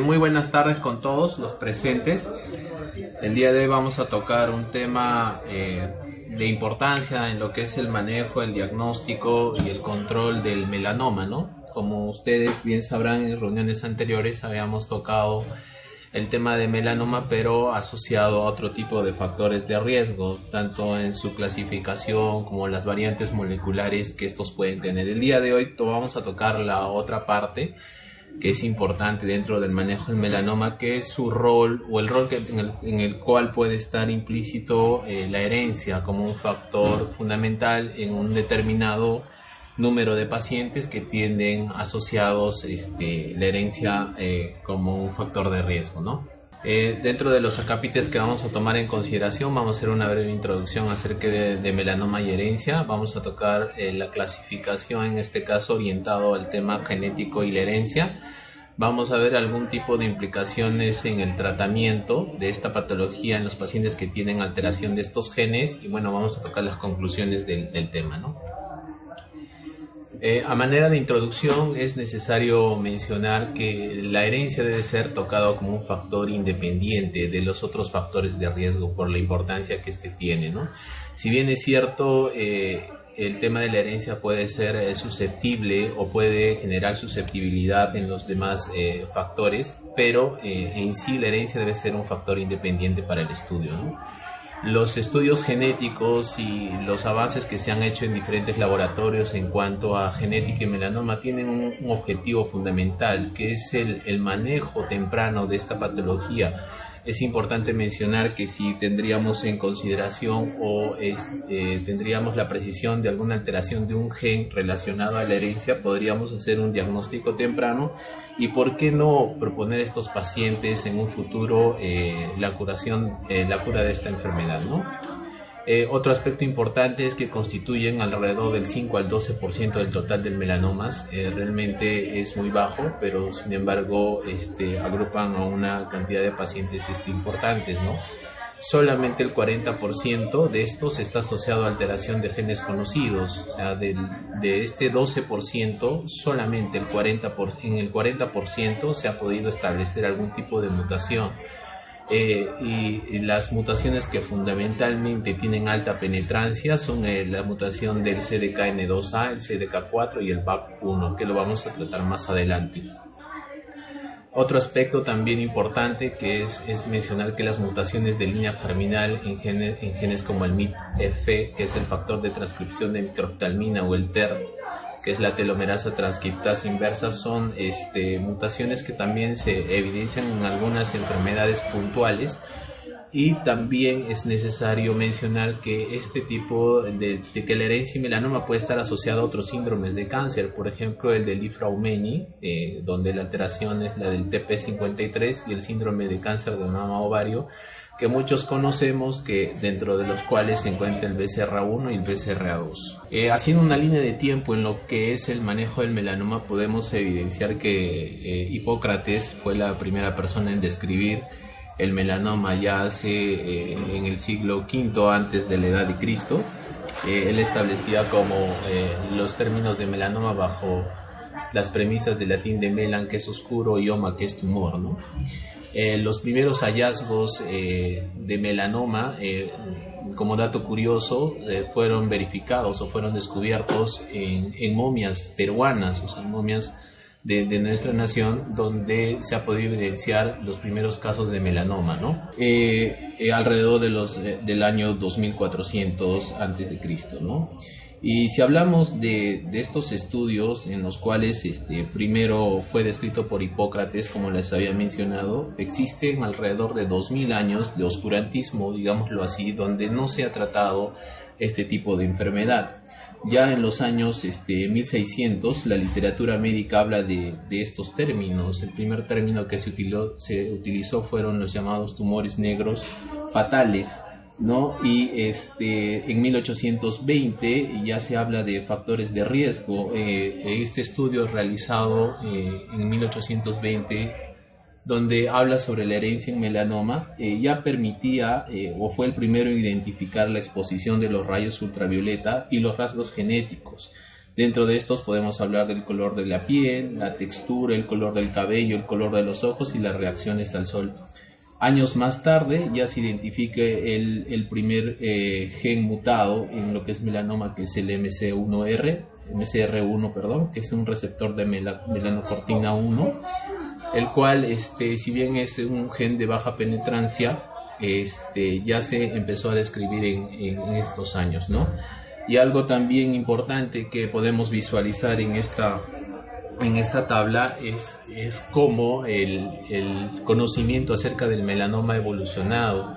Muy buenas tardes con todos los presentes. El día de hoy vamos a tocar un tema de importancia en lo que es el manejo, el diagnóstico y el control del melanoma, ¿no? Como ustedes bien sabrán, en reuniones anteriores habíamos tocado el tema de melanoma, pero asociado a otro tipo de factores de riesgo, tanto en su clasificación como las variantes moleculares que estos pueden tener. El día de hoy vamos a tocar la otra parte que es importante dentro del manejo del melanoma, que es su rol o el rol en el cual puede estar implícito la herencia como un factor fundamental en un determinado número de pacientes que tienden asociados la herencia como un factor de riesgo, ¿no? Dentro de los acápites que vamos a tomar en consideración, vamos a hacer una breve introducción acerca de melanoma y herencia. Vamos a tocar la clasificación, en este caso orientado al tema genético y la herencia. Vamos a ver algún tipo de implicaciones en el tratamiento de esta patología en los pacientes que tienen alteración de estos genes y bueno, vamos a tocar las conclusiones del tema, ¿no? A manera de introducción es necesario mencionar que la herencia debe ser tocado como un factor independiente de los otros factores de riesgo por la importancia que este tiene, ¿no? Si bien es cierto, el tema de la herencia puede ser susceptible o puede generar susceptibilidad en los demás factores, pero en sí la herencia debe ser un factor independiente para el estudio, ¿no? Los estudios genéticos y los avances que se han hecho en diferentes laboratorios en cuanto a genética y melanoma tienen un objetivo fundamental, que es el manejo temprano de esta patología. Es importante mencionar que si tendríamos en consideración o tendríamos la precisión de alguna alteración de un gen relacionado a la herencia, podríamos hacer un diagnóstico temprano y por qué no proponer a estos pacientes en un futuro la cura de esta enfermedad, ¿no? Otro aspecto importante es que constituyen alrededor del 5 al 12% del total de melanomas. Realmente es muy bajo, pero sin embargo agrupan a una cantidad de pacientes importantes, ¿no? Solamente el 40% de estos está asociado a alteración de genes conocidos. O sea, de este 12%, solamente en el 40% se ha podido establecer algún tipo de mutación. Y las mutaciones que fundamentalmente tienen alta penetrancia son la mutación del CDKN2A, el CDK4 y el BAP1, que lo vamos a tratar más adelante. Otro aspecto también importante que es mencionar que las mutaciones de línea germinal en genes como el MITF, que es el factor de transcripción de microftalmina, o el TER, que es la telomerasa transcriptasa inversa, son mutaciones que también se evidencian en algunas enfermedades puntuales. Y también es necesario mencionar que este tipo de que la herencia y melanoma puede estar asociado a otros síndromes de cáncer, por ejemplo el del Li-Fraumeni, donde la alteración es la del TP53, y el síndrome de cáncer de mama ovario, que muchos conocemos, que dentro de los cuales se encuentra el BCR1 y el BCR2. Haciendo una línea de tiempo en lo que es el manejo del melanoma, podemos evidenciar que Hipócrates fue la primera persona en describir el melanoma ya hace en el siglo V antes de la edad de Cristo. Él establecía como los términos de melanoma bajo las premisas del latín de melan, que es oscuro, y oma, que es tumor, ¿no? Los primeros hallazgos de melanoma, como dato curioso, fueron verificados o fueron descubiertos en momias peruanas, o sea, momias de nuestra nación, donde se ha podido evidenciar los primeros casos de melanoma, ¿no? Alrededor del año 2400 antes de Cristo, ¿no? Y si hablamos de estos estudios en los cuales primero fue descrito por Hipócrates, como les había mencionado, existen alrededor de 2000 años de oscurantismo, digámoslo así, donde no se ha tratado este tipo de enfermedad. Ya en los años 1600 la literatura médica habla de estos términos. El primer término que se utilizó fueron los llamados tumores negros fatales, ¿no? Y en 1820 ya se habla de factores de riesgo. Este estudio realizado en 1820, donde habla sobre la herencia en melanoma, ya permitía o fue el primero en identificar la exposición de los rayos ultravioleta y los rasgos genéticos. Dentro de estos podemos hablar del color de la piel, la textura, el color del cabello, el color de los ojos y las reacciones al sol. Años más tarde ya se identifica el primer gen mutado en lo que es melanoma, que es el MCR1, perdón, que es un receptor de melanocortina 1, el cual, si bien es un gen de baja penetrancia, ya se empezó a describir en estos años, ¿no? Y algo también importante que podemos visualizar en esta tabla es cómo el conocimiento acerca del melanoma ha evolucionado.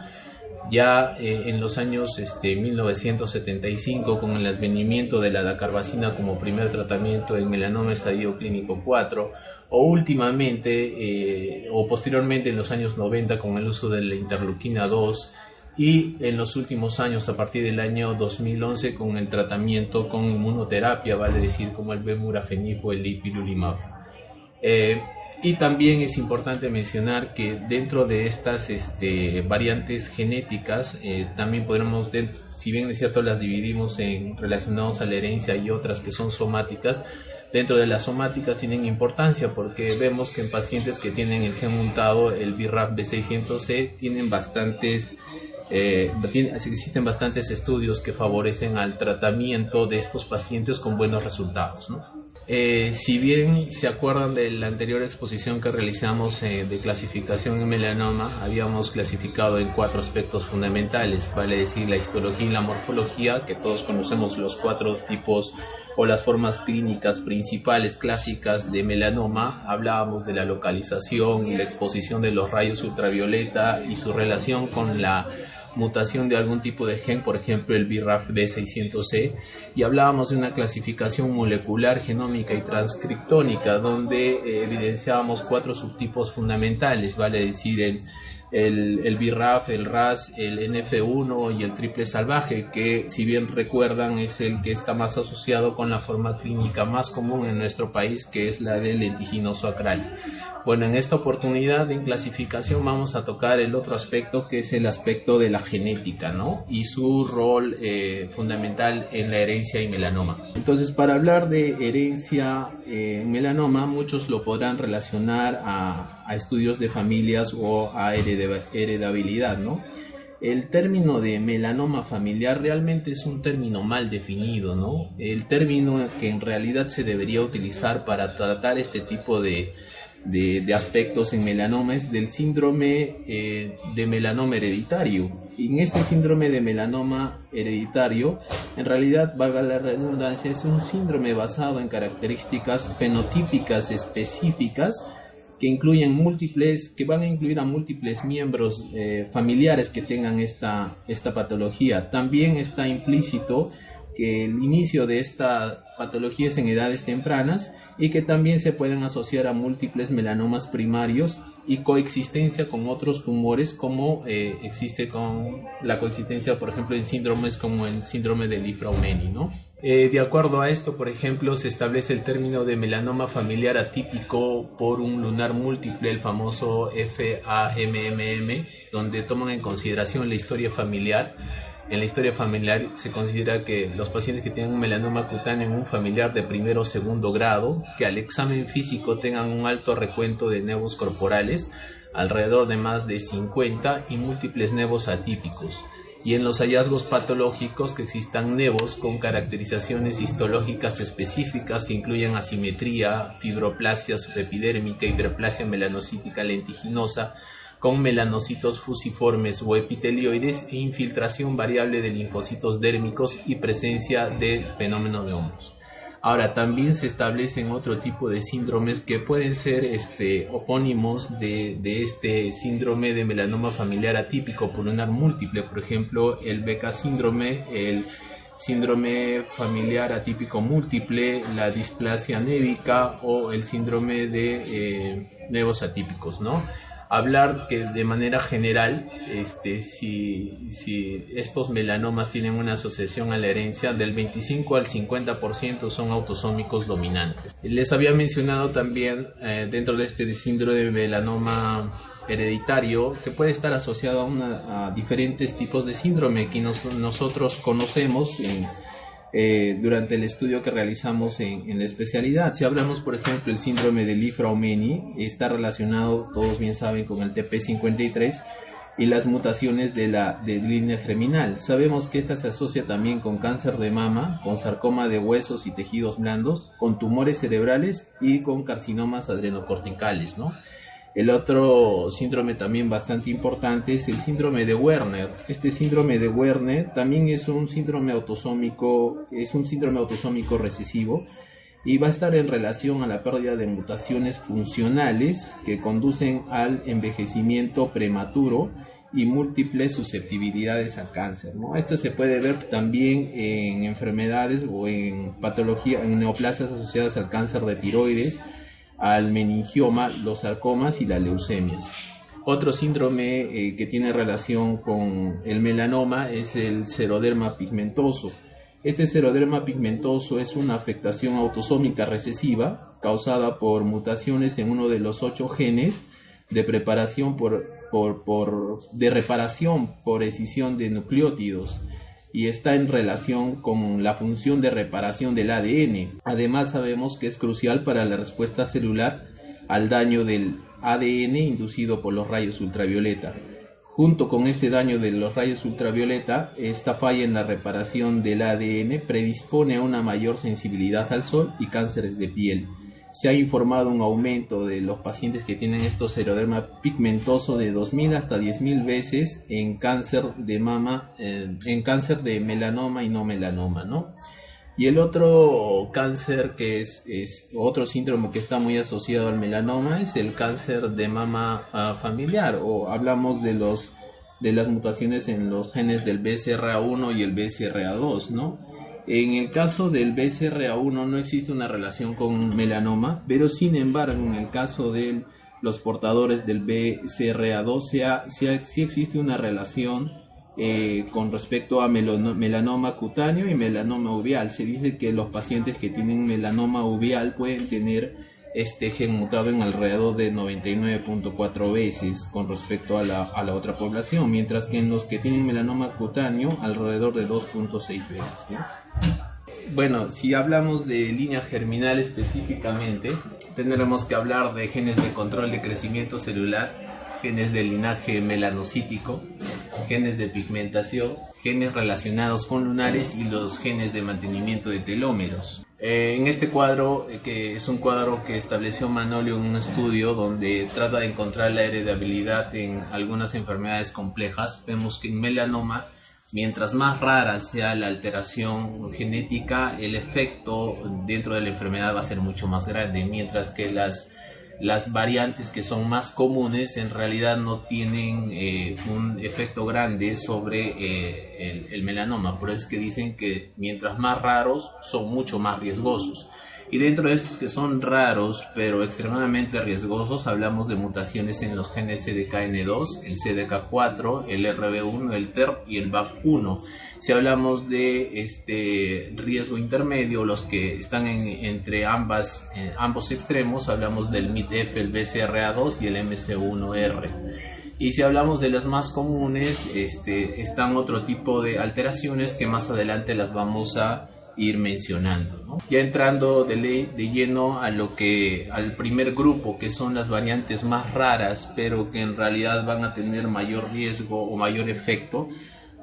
Ya en los años 1975, con el advenimiento de la dacarbazina como primer tratamiento en melanoma estadio clínico 4, o últimamente o posteriormente en los años 90 con el uso de la interleuquina 2, y en los últimos años, a partir del año 2011, con el tratamiento con inmunoterapia, vale decir como el bemurafenib o el ipilimumab. Y también es importante mencionar que dentro de estas variantes genéticas, también podremos, si bien es cierto las dividimos en relacionados a la herencia y otras que son somáticas, dentro de las somáticas tienen importancia porque vemos que en pacientes que tienen el gen mutado, el BRAF V600C, existen bastantes estudios que favorecen al tratamiento de estos pacientes con buenos resultados, ¿no? Si bien se acuerdan de la anterior exposición que realizamos de clasificación en melanoma, habíamos clasificado en 4 aspectos fundamentales, vale decir la histología y la morfología, que todos conocemos los 4 tipos o las formas clínicas principales clásicas de melanoma. Hablábamos de la localización y la exposición de los rayos ultravioleta y su relación con la mutación de algún tipo de gen, por ejemplo el BRAF V600C, y hablábamos de una clasificación molecular, genómica y transcriptónica, donde evidenciábamos 4 subtipos fundamentales, vale decir el BRAF, el RAS, el NF1 y el triple salvaje, que si bien recuerdan es el que está más asociado con la forma clínica más común en nuestro país, que es la del lentiginoso acral. Bueno, en esta oportunidad en clasificación vamos a tocar el otro aspecto, que es el aspecto de la genética, ¿no? Y su rol fundamental en la herencia y melanoma. Entonces, para hablar de herencia en melanoma, muchos lo podrán relacionar a estudios de familias o a heredabilidad, ¿no? El término de melanoma familiar realmente es un término mal definido, ¿no? El término que en realidad se debería utilizar para tratar este tipo de aspectos en melanoma es del síndrome de melanoma hereditario. Y en este síndrome de melanoma hereditario, en realidad, valga la redundancia, es un síndrome basado en características fenotípicas específicas que van a incluir a múltiples miembros familiares que tengan esta patología. También está implícito que el inicio de esta patología es en edades tempranas y que también se pueden asociar a múltiples melanomas primarios y coexistencia con otros tumores, como existe con la coexistencia, por ejemplo, en síndromes como el síndrome de Li-Fraumeni, ¿no? De acuerdo a esto, por ejemplo, se establece el término de melanoma familiar atípico por un lunar múltiple, el famoso FAMMM, donde toman en consideración la historia familiar. En la historia familiar se considera que los pacientes que tienen un melanoma cutáneo en un familiar de primero o segundo grado, que al examen físico tengan un alto recuento de nevos corporales, alrededor de más de 50, y múltiples nevos atípicos. Y en los hallazgos patológicos que existan nevos con caracterizaciones histológicas específicas que incluyan asimetría, fibroplasia subepidérmica, hiperplasia melanocítica lentiginosa, con melanocitos fusiformes o epitelioides e infiltración variable de linfocitos dérmicos y presencia de fenómeno de Homos. Ahora, también se establecen otro tipo de síndromes que pueden ser opónimos de este síndrome de melanoma familiar atípico por lunar múltiple, por ejemplo, el BK síndrome, el síndrome familiar atípico múltiple, la displasia névica o el síndrome de nevos atípicos, ¿no? Hablar que de manera general, si estos melanomas tienen una asociación a la herencia, del 25 al 50% son autosómicos dominantes. Les había mencionado también dentro de este síndrome de melanoma hereditario que puede estar asociado a diferentes tipos de síndrome que nosotros conocemos durante el estudio que realizamos en la especialidad. Si hablamos, por ejemplo, el síndrome de Li-Fraumeni, está relacionado, todos bien saben, con el TP53 y las mutaciones de línea germinal. Sabemos que esta se asocia también con cáncer de mama, con sarcoma de huesos y tejidos blandos, con tumores cerebrales y con carcinomas adrenocorticales, ¿no? El otro síndrome también bastante importante es el síndrome de Werner. Este síndrome de Werner también es un síndrome autosómico recesivo y va a estar en relación a la pérdida de mutaciones funcionales que conducen al envejecimiento prematuro y múltiples susceptibilidades al cáncer, ¿no? Esto se puede ver también en enfermedades o en patología, en neoplasias asociadas al cáncer de tiroides, al meningioma, los sarcomas y las leucemias. Otro síndrome que tiene relación con el melanoma es el xeroderma pigmentoso. Este xeroderma pigmentoso es una afectación autosómica recesiva causada por mutaciones en uno de los 8 genes de reparación por escisión de nucleótidos, y está en relación con la función de reparación del ADN. Además, sabemos que es crucial para la respuesta celular al daño del ADN inducido por los rayos ultravioleta. Junto con este daño de los rayos ultravioleta, esta falla en la reparación del ADN predispone a una mayor sensibilidad al sol y cánceres de piel. Se ha informado un aumento de los pacientes que tienen estos xeroderma pigmentoso de 2.000 hasta 10.000 veces en cáncer de mama, en cáncer de melanoma y no melanoma, ¿no? Y el otro cáncer que es otro síndrome que está muy asociado al melanoma es el cáncer de mama familiar, o hablamos de las mutaciones en los genes del BCRA1 y el BCRA2, ¿no? En el caso del BCRA1 no existe una relación con melanoma, pero sin embargo en el caso de los portadores del BCRA2 sí existe una relación con respecto a melanoma cutáneo y melanoma uveal. Se dice que los pacientes que tienen melanoma uveal pueden tener este gen mutado en alrededor de 99.4 veces con respecto a la otra población, mientras que en los que tienen melanoma cutáneo alrededor de 2.6 veces, ¿no? Bueno, si hablamos de línea germinal específicamente, tendremos que hablar de genes de control de crecimiento celular, genes de linaje melanocítico, genes de pigmentación, genes relacionados con lunares y los genes de mantenimiento de telómeros. En este cuadro, que es un cuadro que estableció Manolio en un estudio donde trata de encontrar la heredabilidad en algunas enfermedades complejas, vemos que en melanoma, mientras más rara sea la alteración genética, el efecto dentro de la enfermedad va a ser mucho más grande, mientras que las variantes que son más comunes en realidad no tienen un efecto grande sobre el melanoma. Por eso es que dicen que mientras más raros son mucho más riesgosos. Y dentro de esos que son raros pero extremadamente riesgosos, hablamos de mutaciones en los genes CDKN2, el CDK4, el RB1, el TERP y el BAF1. Si hablamos de riesgo intermedio, los que están entre ambos extremos, hablamos del MITF, el BCRA2 y el MC1R. Y si hablamos de las más comunes, están otro tipo de alteraciones que más adelante las vamos a ir mencionando, ¿no? Ya entrando de lleno al primer grupo, que son las variantes más raras, pero que en realidad van a tener mayor riesgo o mayor efecto.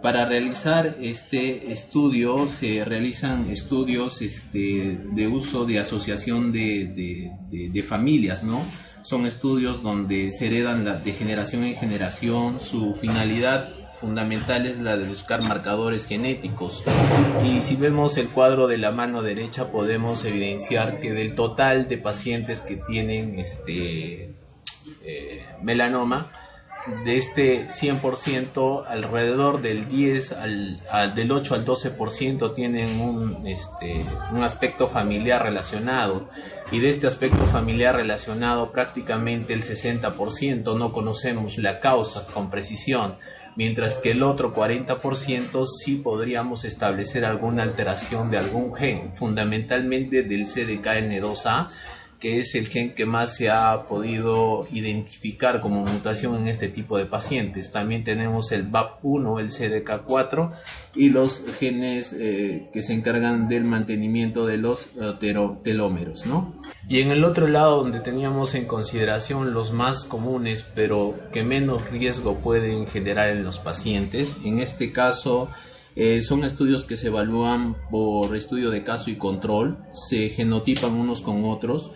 Para realizar este estudio se realizan estudios de uso de asociación de familias, ¿no? Son estudios donde se heredan de generación en generación. Su finalidad fundamental es la de buscar marcadores genéticos. Y si vemos el cuadro de la mano derecha, podemos evidenciar que del total de pacientes que tienen melanoma, de este 100%, alrededor del 8 al 12% tienen un aspecto familiar relacionado, y de este aspecto familiar relacionado prácticamente el 60% no conocemos la causa con precisión, mientras que el otro 40% sí podríamos establecer alguna alteración de algún gen, fundamentalmente del CDKN2A, que es el gen que más se ha podido identificar como mutación en este tipo de pacientes. También tenemos el BAP1, el CDK4 y los genes que se encargan del mantenimiento de los telómeros, ¿no? Y en el otro lado, donde teníamos en consideración los más comunes pero que menos riesgo pueden generar en los pacientes, en este caso son estudios que se evalúan por estudio de caso y control, se genotipan unos con otros.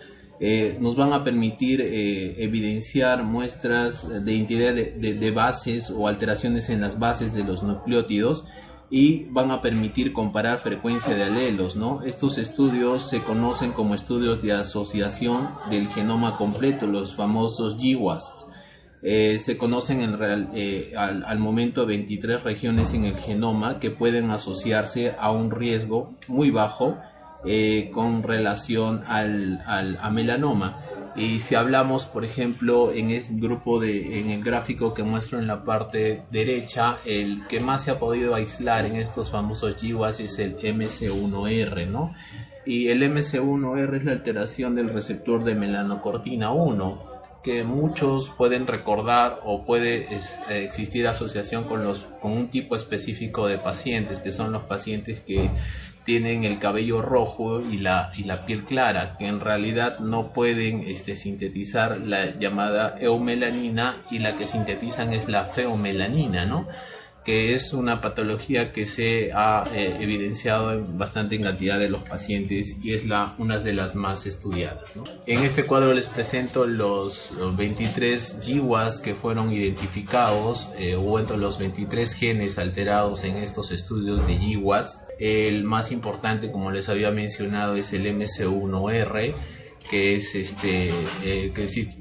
Nos van a permitir evidenciar muestras de identidad de bases o alteraciones en las bases de los nucleótidos y van a permitir comparar frecuencia de alelos, ¿no? Estos estudios se conocen como estudios de asociación del genoma completo, los famosos GWAS. Se conocen al momento 23 regiones en el genoma que pueden asociarse a un riesgo muy bajo con relación a melanoma. Y si hablamos, por ejemplo, en el gráfico que muestro en la parte derecha, el que más se ha podido aislar en estos famosos GWAS es el MC1R, ¿no? Y el MC1R es la alteración del receptor de melanocortina 1, que muchos pueden recordar o puede existir asociación con un tipo específico de pacientes, que son los pacientes que tienen el cabello rojo y la piel clara, que en realidad no pueden sintetizar la llamada eumelanina, y la que sintetizan es la feomelanina, ¿no? Que es una patología que se ha evidenciado bastante en cantidad de los pacientes y es una de las más estudiadas, ¿no? En este cuadro les presento los 23 GWAS que fueron identificados, o entre los 23 genes alterados en estos estudios de GWAS. El más importante, como les había mencionado, es el MC1R, que es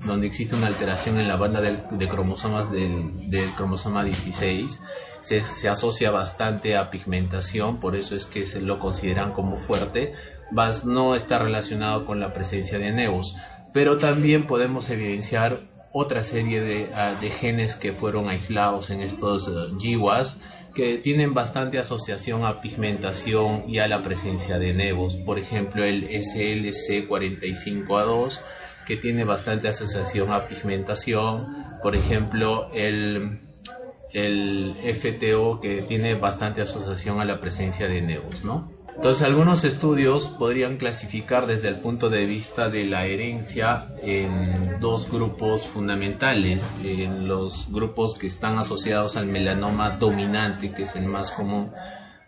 donde existe una alteración en la banda de cromosomas del cromosoma 16. Se asocia bastante a pigmentación, por eso es que se lo consideran como fuerte, mas no está relacionado con la presencia de nevos. Pero también podemos evidenciar otra serie de genes que fueron aislados en estos GWAS, que tienen bastante asociación a pigmentación y a la presencia de nevos. Por ejemplo, el SLC45A2, que tiene bastante asociación a pigmentación. Por ejemplo, el FTO, que tiene bastante asociación a la presencia de nevos, ¿no? Entonces, algunos estudios podrían clasificar desde el punto de vista de la herencia en dos grupos fundamentales: en los grupos que están asociados al melanoma dominante, que es el más común,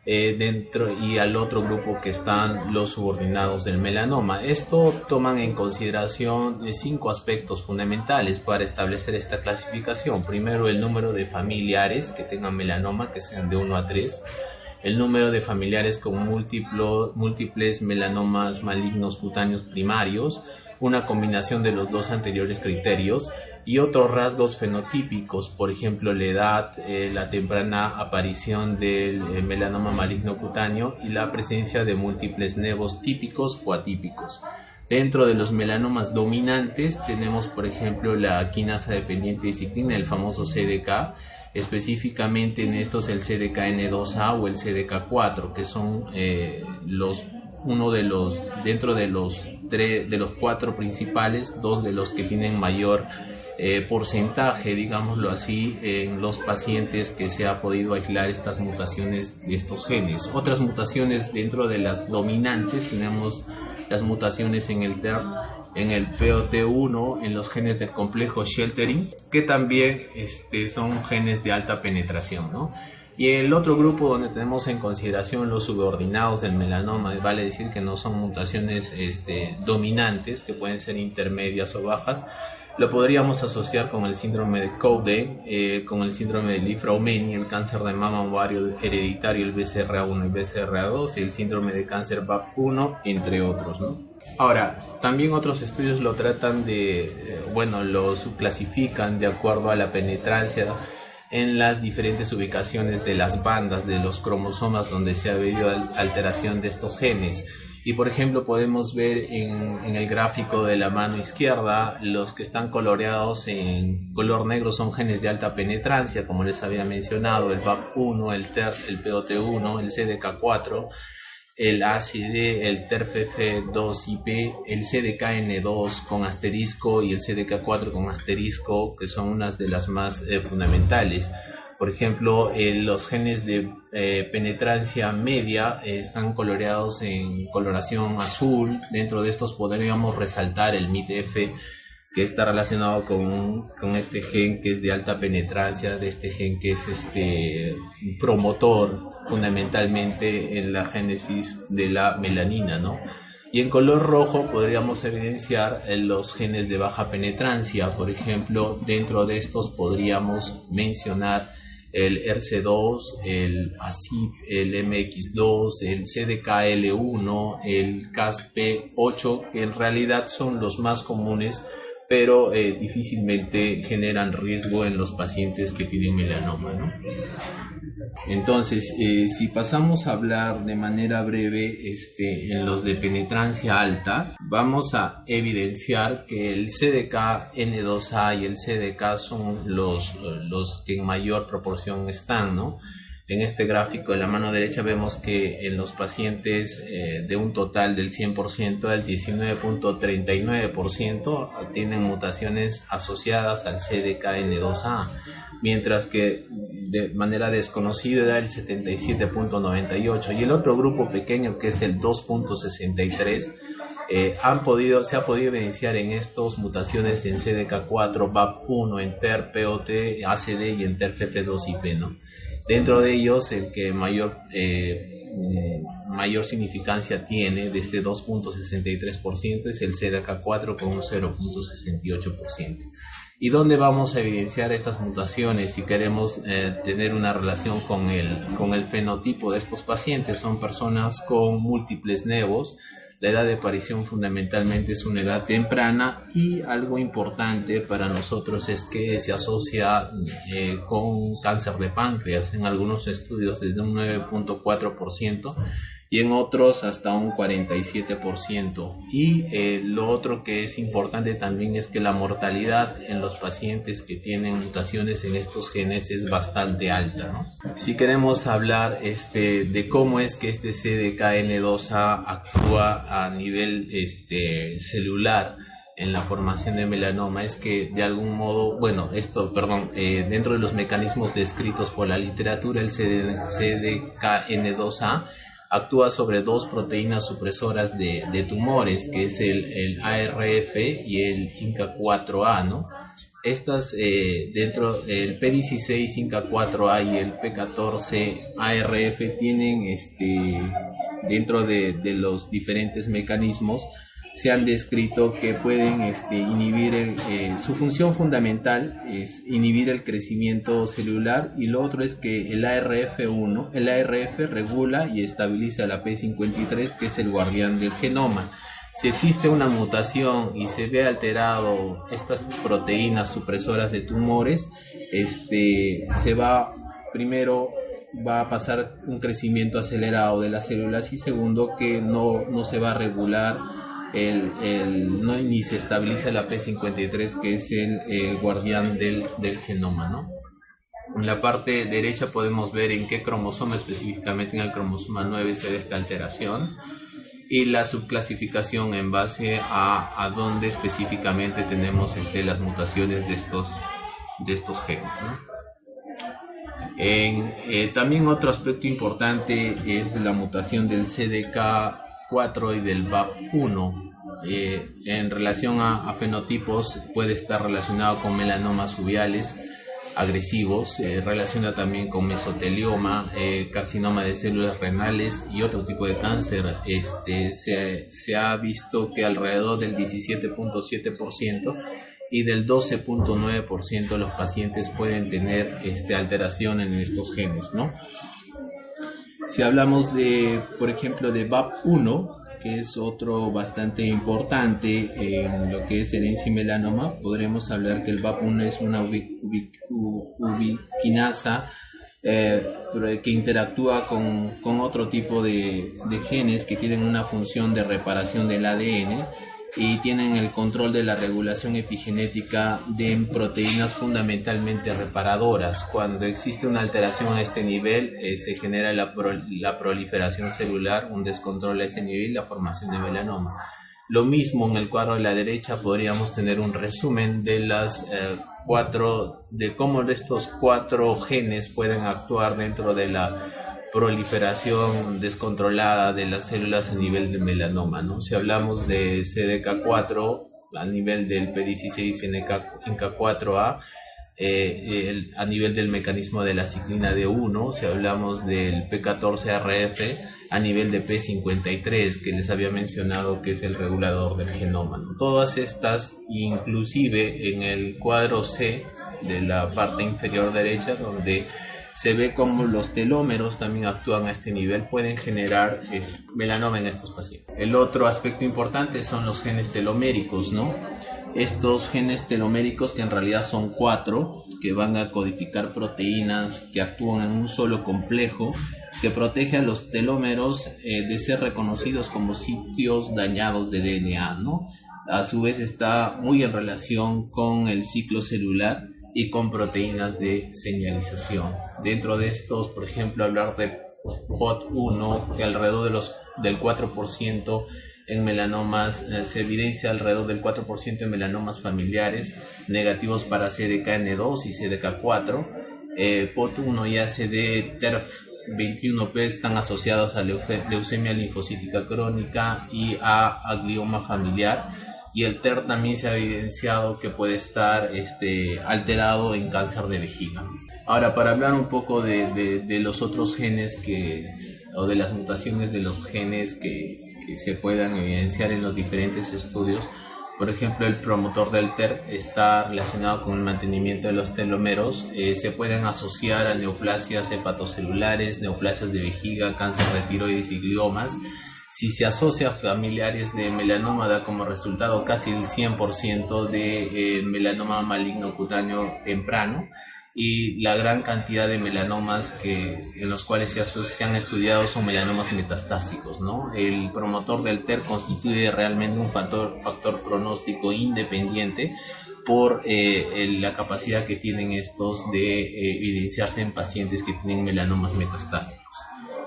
y al otro grupo que están los subordinados del melanoma. Esto toman en consideración 5 aspectos fundamentales para establecer esta clasificación. Primero, el número de familiares que tengan melanoma, que sean de 1 a 3. El número de familiares con múltiples melanomas malignos cutáneos primarios, una combinación de los dos anteriores criterios, y otros rasgos fenotípicos, por ejemplo la edad, la temprana aparición del melanoma maligno cutáneo y la presencia de múltiples nevos típicos o atípicos. Dentro de los melanomas dominantes tenemos, por ejemplo, la quinasa dependiente de ciclina, el famoso CDK, específicamente en estos el CDKN2A o el CDK4, que son dentro de los 4 principales, 2 de los que tienen mayor porcentaje, digámoslo así, en los pacientes que se ha podido aislar estas mutaciones de estos genes. Otras mutaciones dentro de las dominantes tenemos las mutaciones en el TER, en el POT1, en los genes del complejo Sheltering, que también son genes de alta penetración, ¿no? Y el otro grupo donde tenemos en consideración los subordinados del melanoma, vale decir que no son mutaciones dominantes, que pueden ser intermedias o bajas, lo podríamos asociar con el síndrome de Cowden, con el síndrome de Li-Fraumeni, el cáncer de mama ovario hereditario, el BCRA1 y BCRA2, y el síndrome de cáncer BAP1, entre otros, ¿no? Ahora, también otros estudios lo tratan lo subclasifican de acuerdo a la penetrancia en las diferentes ubicaciones de las bandas de los cromosomas donde se ha habido alteración de estos genes. Y por ejemplo podemos ver en el gráfico de la mano izquierda, los que están coloreados en color negro son genes de alta penetrancia, como les había mencionado, el BAP1, el TER, el POT1, el CDK4, el ACD, el TERFF2IP, el CDKN2 con asterisco y el CDK4 con asterisco, que son unas de las más fundamentales. Por ejemplo, los genes de penetrancia media están coloreados en coloración azul. Dentro de estos podríamos resaltar el MITF, que está relacionado con este gen que es de alta penetrancia, de este gen que es promotor fundamentalmente en la génesis de la melanina, ¿no? Y en color rojo podríamos evidenciar los genes de baja penetrancia. Por ejemplo, dentro de estos podríamos mencionar el ERC2, el ACIP, el MX2, el CDKL1, el CASP8, que en realidad son los más comunes, pero difícilmente generan riesgo en los pacientes que tienen melanoma, ¿no? Entonces, si pasamos a hablar de manera breve en los de penetrancia alta, vamos a evidenciar que el CDK-N2A y el CDK son los que en mayor proporción están, ¿no? En este gráfico de la mano derecha vemos que en los pacientes de un total del 100%, el 19.39% tienen mutaciones asociadas al CDKN2A, mientras que de manera desconocida da el 77.98%, y el otro grupo pequeño, que es el 2.63%, se ha podido evidenciar en estas mutaciones en CDK4, BAP1, en TER, POT, ACD y en TERFF2IP, ¿no? Dentro de ellos, el que mayor significancia tiene de este 2.63% es el CDK4 con un 0.68%. ¿Y dónde vamos a evidenciar estas mutaciones si queremos tener una relación con el fenotipo de estos pacientes? Son personas con múltiples nevos. La edad de aparición fundamentalmente es una edad temprana, y algo importante para nosotros es que se asocia con cáncer de páncreas, en algunos estudios desde un 9.4% y en otros hasta un 47%. Y lo otro que es importante también es que la mortalidad en los pacientes que tienen mutaciones en estos genes es bastante alta, ¿no? Si queremos hablar de cómo es que este CDKN2A actúa a nivel celular en la formación de melanoma, es que de algún modo, dentro de los mecanismos descritos por la literatura, el CDKN2A actúa sobre dos proteínas supresoras de tumores, que es el ARF y el INCA4A, ¿no? Estas dentro del P16 INCA4A y el P14 ARF tienen dentro de los diferentes mecanismos, se han descrito que pueden inhibir su función fundamental es inhibir el crecimiento celular, y lo otro es que el ARF regula y estabiliza la P53, que es el guardián del genoma. Si existe una mutación y se ve alterado estas proteínas supresoras de tumores, primero va a pasar un crecimiento acelerado de las células, y segundo, que no se va a regular ni se estabiliza la P53, que es el guardián del genoma, ¿no? En la parte derecha podemos ver en qué cromosoma, específicamente en el cromosoma 9, se ve esta alteración, y la subclasificación en base a dónde específicamente tenemos las mutaciones de estos genes, ¿no? También otro aspecto importante es la mutación del CDK4 y del BAP1. En relación a fenotipos, puede estar relacionado con melanomas uveales agresivos, relaciona también con mesotelioma, carcinoma de células renales y otro tipo de cáncer. Se ha visto que alrededor del 17.7% y del 12.9% los pacientes pueden tener alteración en estos genes, ¿no? Si hablamos por ejemplo, de BAP1, que es otro bastante importante en lo que es herencia y melanoma, podremos hablar que el BAP1 es una ubiquinasa que interactúa con otro tipo de genes que tienen una función de reparación del ADN, y tienen el control de la regulación epigenética de proteínas fundamentalmente reparadoras. Cuando existe una alteración a este nivel, se genera la proliferación celular, un descontrol a este nivel y la formación de melanoma. Lo mismo en el cuadro de la derecha podríamos tener un resumen de de cómo estos 4 genes pueden actuar dentro de la proliferación descontrolada de las células a nivel de melanoma, ¿no? Si hablamos de CDK4 a nivel del P16 NK4A, a nivel del mecanismo de la ciclina D1, si hablamos del P14RF a nivel de P53, que les había mencionado que es el regulador del genoma, ¿no? Todas estas, inclusive en el cuadro C de la parte inferior derecha, donde se ve como los telómeros también actúan a este nivel, pueden generar melanoma en estos pacientes. El otro aspecto importante son los genes teloméricos, ¿no? Estos genes teloméricos, que en realidad son 4, que van a codificar proteínas que actúan en un solo complejo, que protege a los telómeros de ser reconocidos como sitios dañados de DNA, ¿no? A su vez está muy en relación con el ciclo celular y con proteínas de señalización. Dentro de estos, por ejemplo, hablar de POT1, que alrededor del 4% en melanomas, se evidencia alrededor del 4% en melanomas familiares negativos para CDKN2 y CDK4. POT1 y ACD TERF21P están asociados a leucemia linfocítica crónica y a glioma familiar. Y el TER también se ha evidenciado que puede estar alterado en cáncer de vejiga. Ahora, para hablar un poco de los otros genes o de las mutaciones de los genes que se puedan evidenciar en los diferentes estudios, por ejemplo, el promotor del TER está relacionado con el mantenimiento de los telómeros. Se pueden asociar a neoplasias hepatocelulares, neoplasias de vejiga, cáncer de tiroides y gliomas. Si se asocia a familiares de melanoma, da como resultado casi el 100% de melanoma maligno cutáneo temprano, y la gran cantidad de melanomas en los cuales se han estudiado son melanomas metastásicos, ¿no? El promotor del TER constituye realmente un factor pronóstico independiente por la capacidad que tienen estos de evidenciarse en pacientes que tienen melanomas metastásicos.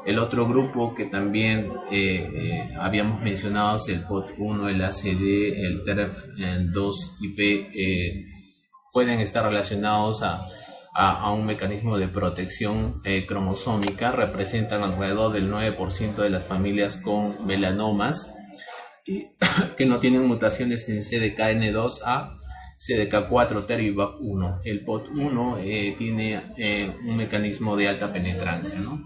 El otro grupo que también habíamos mencionado es el POT1, el ACD, el TERF2 y P, pueden estar relacionados a un mecanismo de protección cromosómica. Representan alrededor del 9% de las familias con melanomas que no tienen mutaciones en CDKN2A, CDK4, TER y BAP1. El POT1 tiene un mecanismo de alta penetrancia, ¿no?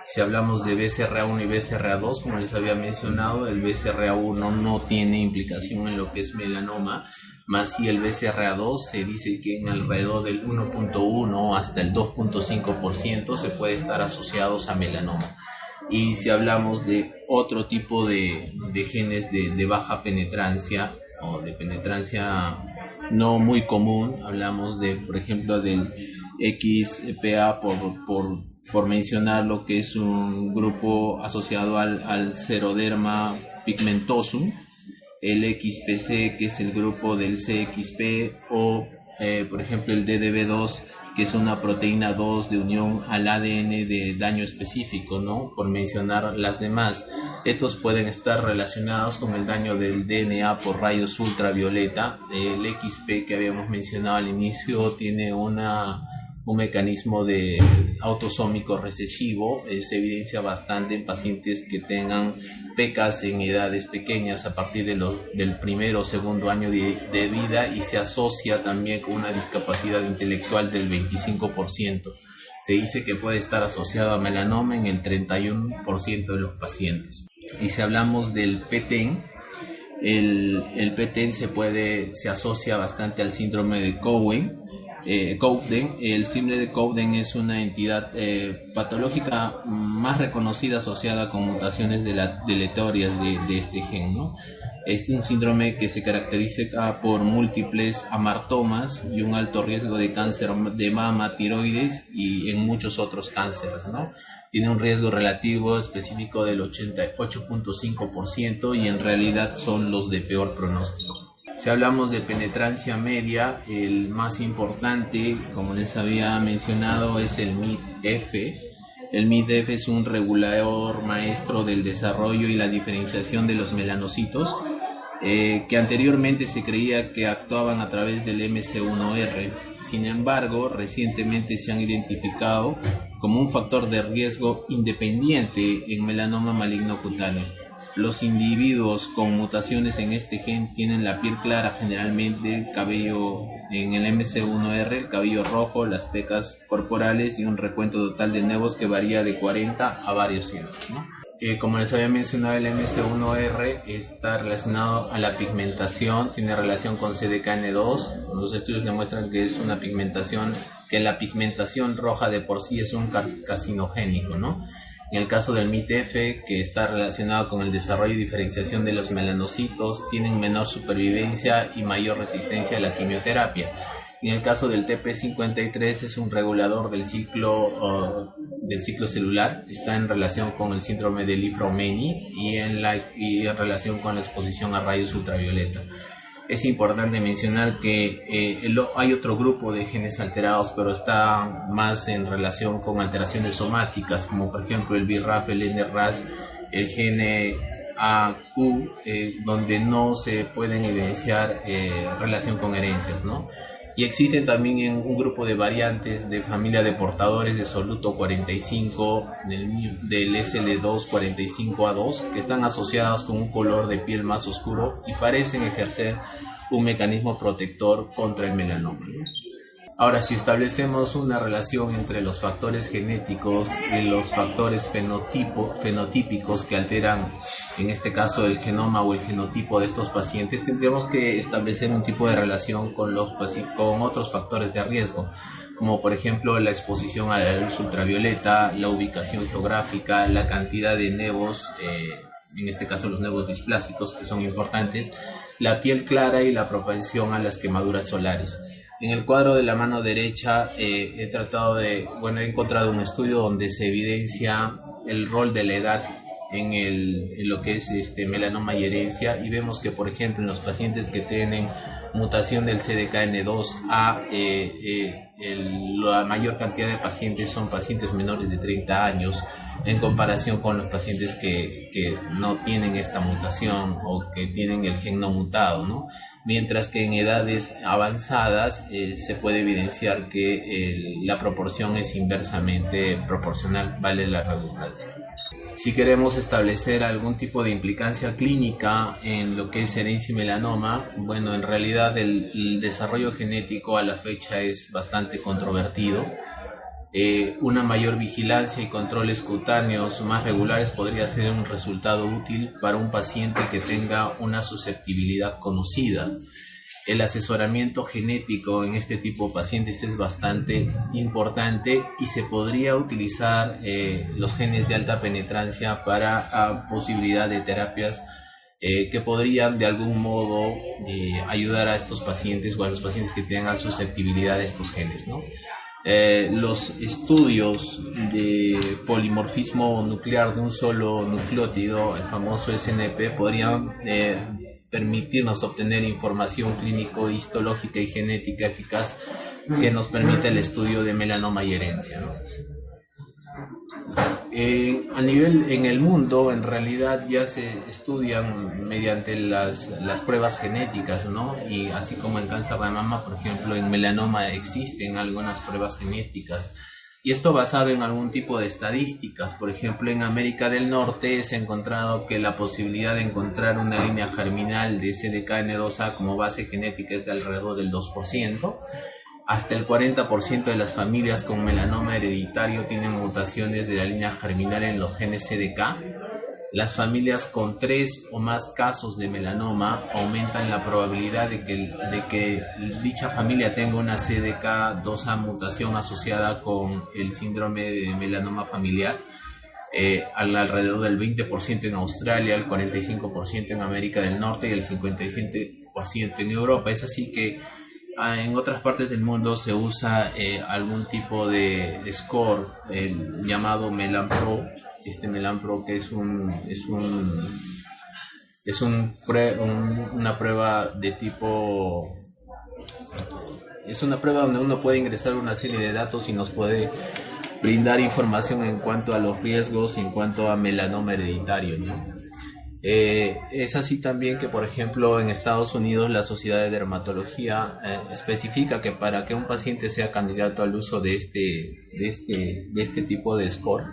Si hablamos de BCRA1 y BCRA2, como les había mencionado, el BCRA1 no tiene implicación en lo que es melanoma, más si el BCRA2 se dice que en alrededor del 1.1 hasta el 2.5% se puede estar asociados a melanoma. Y si hablamos de otro tipo de genes de baja penetrancia o de penetrancia no muy común, hablamos de, por ejemplo, del XPA por mencionar lo que es un grupo asociado al Xeroderma pigmentosum, el XPC, que es el grupo del CXP, o por ejemplo el DDB2, que es una proteína 2 de unión al ADN de daño específico, ¿no? Por mencionar las demás. Estos pueden estar relacionados con el daño del DNA por rayos ultravioleta. El XP que habíamos mencionado al inicio tiene un mecanismo de autosómico recesivo. Se evidencia bastante en pacientes que tengan PECAS en edades pequeñas a partir del primer o segundo año de vida, y se asocia también con una discapacidad intelectual del 25%. Se dice que puede estar asociado a melanoma en el 31% de los pacientes. Y si hablamos del PTEN, el PTEN se asocia bastante al síndrome de Cowden. El síndrome de Cowden es una entidad patológica más reconocida asociada con mutaciones deleterias de este gen, ¿no? Es un síndrome que se caracteriza por múltiples amartomas y un alto riesgo de cáncer de mama, tiroides y en muchos otros cánceres, ¿no? tiene un riesgo relativo específico del 88.5% y en realidad son los de peor pronóstico. Si hablamos de penetrancia media, el más importante, como les había mencionado, es el MID-F. El MID-F es un regulador maestro del desarrollo y la diferenciación de los melanocitos, que anteriormente se creía que actuaban a través del MC1R. Sin embargo, recientemente se han identificado como un factor de riesgo independiente en melanoma maligno cutáneo. Los individuos con mutaciones en este gen tienen la piel clara, generalmente el cabello en el MC1R, el cabello rojo, las pecas corporales y un recuento total de nevos que varía de 40 a varios cientos, ¿no? Como les había mencionado, el MC1R está relacionado a la pigmentación, tiene relación con CDKN2. Los estudios demuestran que es una pigmentación, que la pigmentación roja de por sí es un carcinogénico, ¿no? En el caso del MID-F, que está relacionado con el desarrollo y diferenciación de los melanocitos, tienen menor supervivencia y mayor resistencia a la quimioterapia. En el caso del TP53 es un regulador del ciclo celular, está en relación con el síndrome de Li-Fraumeni y en relación con la exposición a rayos ultravioleta. Es importante mencionar que hay otro grupo de genes alterados, pero está más en relación con alteraciones somáticas, como por ejemplo el BRAF, el NRAS, el gene AQ, donde no se pueden evidenciar relación con herencias, ¿no? Y existen también un grupo de variantes de familia de portadores de Soluto 45, del SL2 45A2, que están asociadas con un color de piel más oscuro y parecen ejercer un mecanismo protector contra el melanoma, ¿no? Ahora, si establecemos una relación entre los factores genéticos y los factores fenotípicos que alteran, en este caso, el genoma o el genotipo de estos pacientes, tendríamos que establecer un tipo de relación con otros factores de riesgo, como por ejemplo la exposición a la luz ultravioleta, la ubicación geográfica, la cantidad de nevos, en este caso los nevos displásicos, que son importantes, la piel clara y la propensión a las quemaduras solares. En el cuadro de la mano derecha he encontrado un estudio donde se evidencia el rol de la edad en lo que es melanoma y herencia, y vemos que, por ejemplo, en los pacientes que tienen mutación del CDKN2A, la mayor cantidad de pacientes son pacientes menores de 30 años en comparación con los pacientes que no tienen esta mutación o que tienen el gen no mutado, ¿no? Mientras que en edades avanzadas se puede evidenciar que la proporción es inversamente proporcional, vale la redundancia. Si queremos establecer algún tipo de implicancia clínica en lo que es herencia y melanoma, bueno, en realidad el desarrollo genético a la fecha es bastante controvertido. Una mayor vigilancia y controles cutáneos más regulares podría ser un resultado útil para un paciente que tenga una susceptibilidad conocida. El asesoramiento genético en este tipo de pacientes es bastante importante y se podría utilizar los genes de alta penetrancia para posibilidad de terapias que podrían de algún modo ayudar a estos pacientes o a los pacientes que tengan susceptibilidad a estos genes, ¿no? Los estudios de polimorfismo nuclear de un solo nucleótido, el famoso SNP, podrían permitirnos obtener información clínico, histológica y genética eficaz que nos permita el estudio de melanoma y herencia, ¿no? En el mundo, en realidad ya se estudian mediante las pruebas genéticas, ¿no? Y así como en cáncer de mama, por ejemplo, en melanoma existen algunas pruebas genéticas. Y esto basado en algún tipo de estadísticas. Por ejemplo, en América del Norte se ha encontrado que la posibilidad de encontrar una línea germinal de CDKN2A como base genética es de alrededor del 2%. Hasta el 40% de las familias con melanoma hereditario tienen mutaciones de la línea germinal en los genes CDK. Las familias con 3 o más casos de melanoma aumentan la probabilidad de que dicha familia tenga una CDK2A mutación asociada con el síndrome de melanoma familiar, alrededor del 20% en Australia, el 45% en América del Norte y el 57% en Europa. Es así que En otras partes del mundo se usa algún tipo de score llamado Melanpro. Este Melanpro que una prueba de tipo, es una prueba donde uno puede ingresar una serie de datos y nos puede brindar información en cuanto a los riesgos, en cuanto a melanoma hereditario, ¿no? Es así también que, por ejemplo, en Estados Unidos la Sociedad de Dermatología especifica que para que un paciente sea candidato al uso de este tipo de score,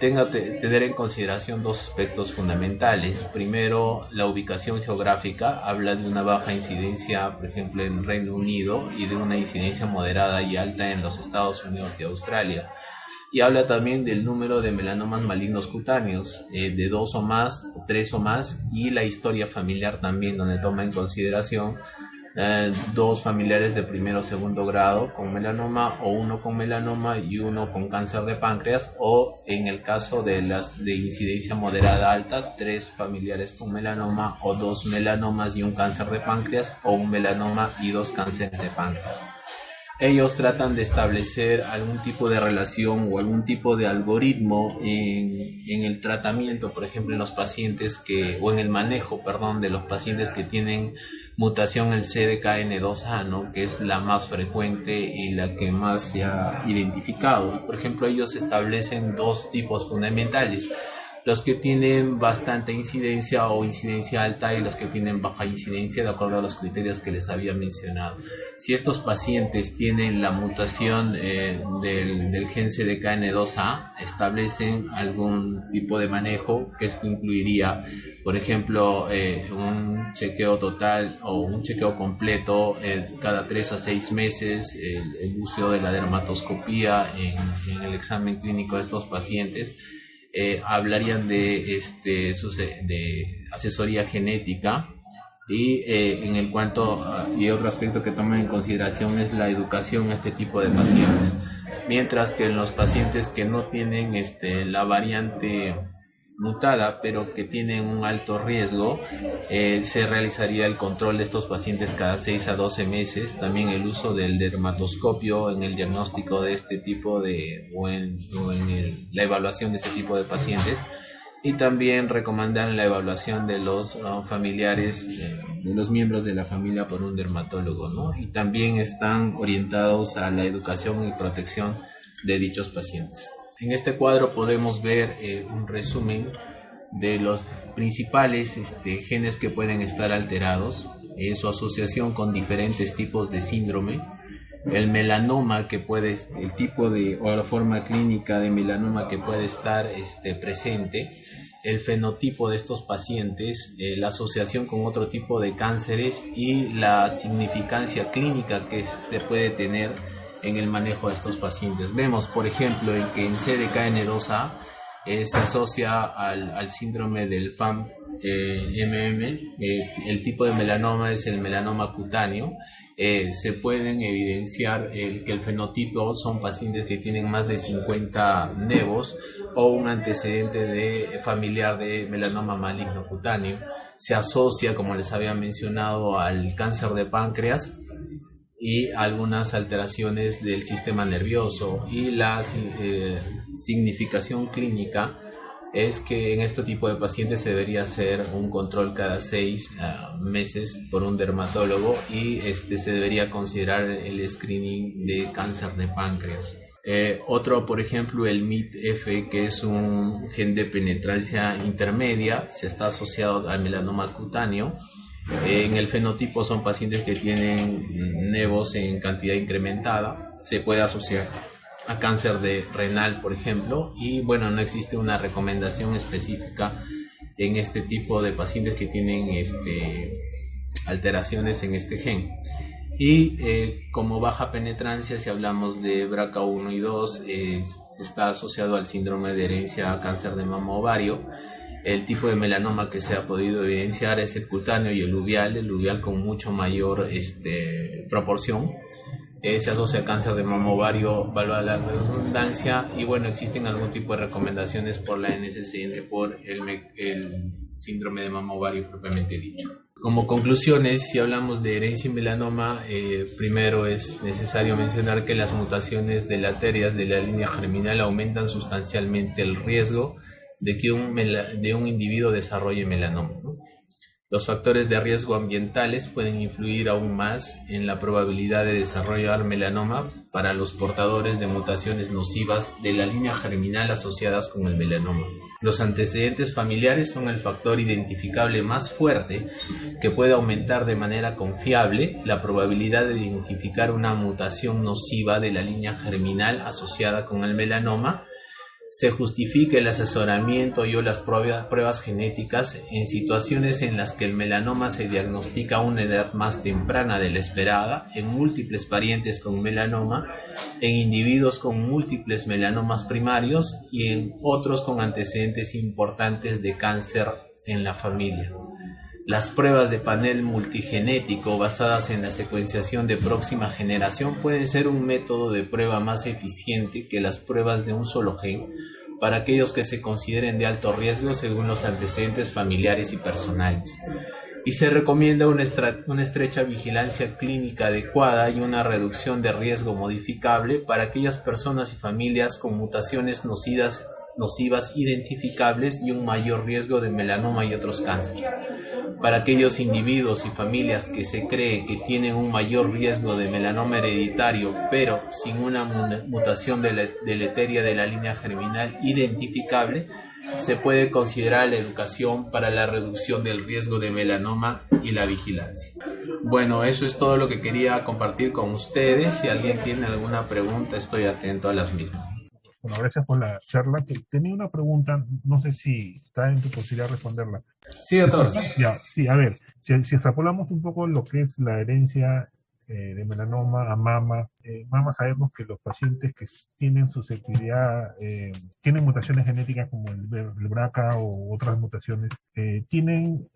tenga que tener en consideración dos aspectos fundamentales. Primero, la ubicación geográfica. Habla de una baja incidencia, por ejemplo, en Reino Unido, y de una incidencia moderada y alta en los Estados Unidos y Australia. Y habla también del número de melanomas malignos cutáneos, de 2 o más, 3 o más, y la historia familiar también, donde toma en consideración 2 familiares de primero o segundo grado con melanoma, o 1 con melanoma y 1 con cáncer de páncreas, o en el caso de las de incidencia moderada alta, 3 familiares con melanoma, o 2 melanomas y 1 cáncer de páncreas, o 1 melanoma y 2 cánceres de páncreas. Ellos tratan de establecer algún tipo de relación o algún tipo de algoritmo en el tratamiento, por ejemplo, en los pacientes o en el manejo, perdón, de los pacientes que tienen mutación el CDKN2A, ¿no? Que es la más frecuente y la que más se ha identificado. Por ejemplo, ellos establecen 2 tipos fundamentales: los que tienen bastante incidencia o incidencia alta, y los que tienen baja incidencia, de acuerdo a los criterios que les había mencionado. Si estos pacientes tienen la mutación del gen CDKN2A, establecen algún tipo de manejo, que esto incluiría, por ejemplo, un chequeo total o un chequeo completo cada 3 a 6 meses, el uso de la dermatoscopía en el examen clínico de estos pacientes. Hablarían de asesoría genética, y en el cuanto y otro aspecto que toman en consideración es la educación a este tipo de pacientes, mientras que en los pacientes que no tienen la variante mutada, pero que tienen un alto riesgo, se realizaría el control de estos pacientes cada 6 a 12 meses, también el uso del dermatoscopio en el diagnóstico de este tipo la evaluación de este tipo de pacientes, y también recomendar la evaluación de los familiares, de los miembros de la familia, por un dermatólogo, ¿no? Y también están orientados a la educación y protección de dichos pacientes. En este cuadro podemos ver un resumen de los principales genes que pueden estar alterados, su asociación con diferentes tipos de síndrome, el melanoma el tipo o la forma clínica de melanoma que puede estar presente, el fenotipo de estos pacientes, la asociación con otro tipo de cánceres y la significancia clínica que puede tener en el manejo de estos pacientes. Vemos, por ejemplo, que en CDKN2A se asocia al síndrome del FAM-MM. El tipo de melanoma es el melanoma cutáneo. Se pueden evidenciar que el fenotipo son pacientes que tienen más de 50 nevos o un antecedente familiar de melanoma maligno cutáneo. Se asocia, como les había mencionado, al cáncer de páncreas y algunas alteraciones del sistema nervioso, y la significación clínica es que en este tipo de pacientes se debería hacer un control cada 6 meses por un dermatólogo, y se debería considerar el screening de cáncer de páncreas. Otro, por ejemplo, el MIT-F, que es un gen de penetrancia intermedia, se está asociado al melanoma cutáneo. En el fenotipo son pacientes que tienen nevos en cantidad incrementada. Se puede asociar a cáncer renal, por ejemplo, y bueno, no existe una recomendación específica en este tipo de pacientes que tienen alteraciones en este gen. Y como baja penetrancia, si hablamos de BRCA1 y 2, está asociado al síndrome de herencia a cáncer de mama ovario. El tipo de melanoma que se ha podido evidenciar es el cutáneo y el luvial con mucho mayor proporción. Se asocia a cáncer de mama ovario, valga la redundancia, y bueno, existen algún tipo de recomendaciones por la NCCN por el síndrome de mama ovario propiamente dicho. Como conclusiones, si hablamos de herencia y melanoma, primero es necesario mencionar que las mutaciones deleterias de la línea germinal aumentan sustancialmente el riesgo de que de un individuo desarrolle melanoma, ¿no? Los factores de riesgo ambientales pueden influir aún más en la probabilidad de desarrollar melanoma para los portadores de mutaciones nocivas de la línea germinal asociadas con el melanoma. Los antecedentes familiares son el factor identificable más fuerte que puede aumentar de manera confiable la probabilidad de identificar una mutación nociva de la línea germinal asociada con el melanoma. Se justifica el asesoramiento y o las pruebas genéticas en situaciones en las que el melanoma se diagnostica a una edad más temprana de la esperada, en múltiples parientes con melanoma, en individuos con múltiples melanomas primarios y en otros con antecedentes importantes de cáncer en la familia. Las pruebas de panel multigenético basadas en la secuenciación de próxima generación pueden ser un método de prueba más eficiente que las pruebas de un solo gen para aquellos que se consideren de alto riesgo según los antecedentes familiares y personales. Y se recomienda una estrecha vigilancia clínica adecuada y una reducción de riesgo modificable para aquellas personas y familias con mutaciones nocivas identificables y un mayor riesgo de melanoma y otros cánceres. Para aquellos individuos y familias que se cree que tienen un mayor riesgo de melanoma hereditario, pero sin una mutación deleteria de la línea germinal identificable, se puede considerar la educación para la reducción del riesgo de melanoma y la vigilancia. Bueno, eso es todo lo que quería compartir con ustedes. Si alguien tiene alguna pregunta, estoy atento a las mismas. Bueno, gracias por la charla. Tenía una pregunta, no sé si está en tu posibilidad responderla. Sí, doctor. Ya, sí, a ver, si extrapolamos un poco lo que es la herencia de melanoma a mama, mama sabemos que los pacientes que tienen susceptibilidad, tienen mutaciones genéticas como el BRCA o otras mutaciones, tienen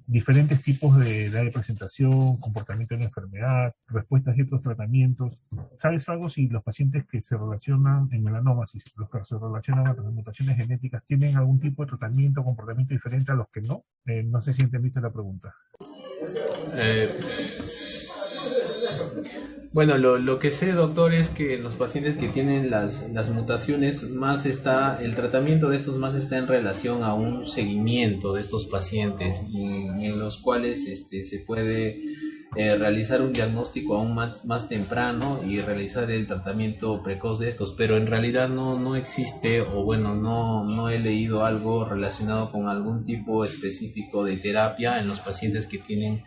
diferentes tipos de edad de presentación, comportamiento de la enfermedad, respuestas a ciertos tratamientos. ¿Sabes algo si los pacientes que se relacionan en melanoma, si los que se relacionan a las mutaciones genéticas, tienen algún tipo de tratamiento o comportamiento diferente a los que no? No sé si entendiste la pregunta. Bueno, lo que sé, doctor, es que los pacientes que tienen las mutaciones, el tratamiento de estos más está en relación a un seguimiento de estos pacientes y en los cuales se puede realizar un diagnóstico aún más temprano y realizar el tratamiento precoz de estos, pero en realidad no existe, o bueno, no he leído algo relacionado con algún tipo específico de terapia en los pacientes que tienen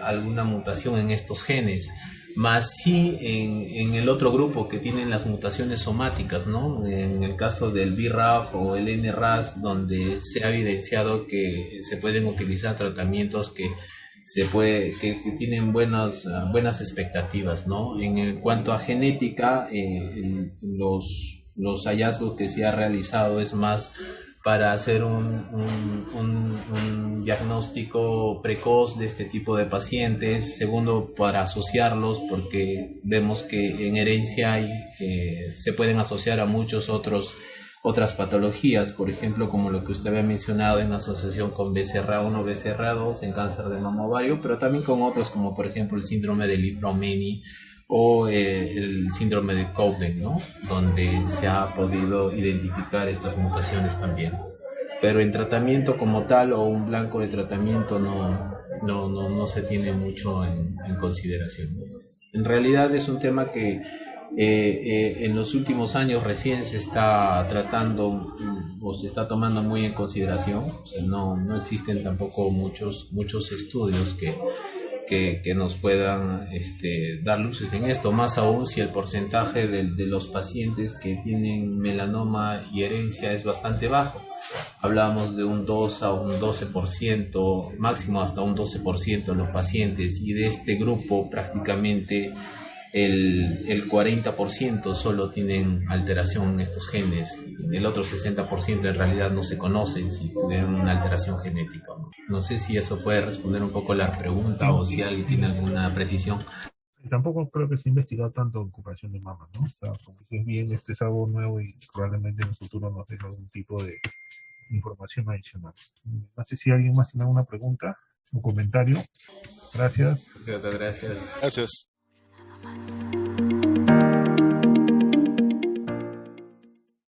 alguna mutación en estos genes, más sí en el otro grupo que tienen las mutaciones somáticas, ¿no? En el caso del BRAF o el NRAS, donde se ha evidenciado que se pueden utilizar tratamientos que tienen buenas expectativas, ¿no? En cuanto a genética, los hallazgos que se ha realizado es más para hacer un diagnóstico precoz de este tipo de pacientes. Segundo, para asociarlos, porque vemos que en herencia se pueden asociar a otras patologías, por ejemplo, como lo que usted había mencionado en asociación con BCRA1, BCRA2 en cáncer de mama ovario, pero también con otros como por ejemplo el síndrome de Li-Fraumeni o el síndrome de Cowden, ¿no? Donde se ha podido identificar estas mutaciones también. Pero en tratamiento como tal o un blanco de tratamiento no se tiene mucho en consideración. En realidad es un tema que en los últimos años recién se está tratando o se está tomando muy en consideración. O sea, no existen tampoco muchos estudios que nos puedan dar luces en esto, más aún si el porcentaje de los pacientes que tienen melanoma y herencia es bastante bajo. Hablábamos de un 2 a un 12%, máximo hasta un 12% de los pacientes, y de este grupo prácticamente el 40% solo tienen alteración en estos genes. El otro 60% en realidad no se conocen si tienen una alteración genética. No sé si eso puede responder un poco la pregunta o si alguien tiene alguna precisión. Tampoco creo que se ha investigado tanto ocupación de mama, ¿no? O sea, como dices bien, es algo nuevo y probablemente en el futuro nos dé algún tipo de información adicional. No sé si alguien más tiene alguna pregunta. su comentario. Gracias. Gracias. Gracias.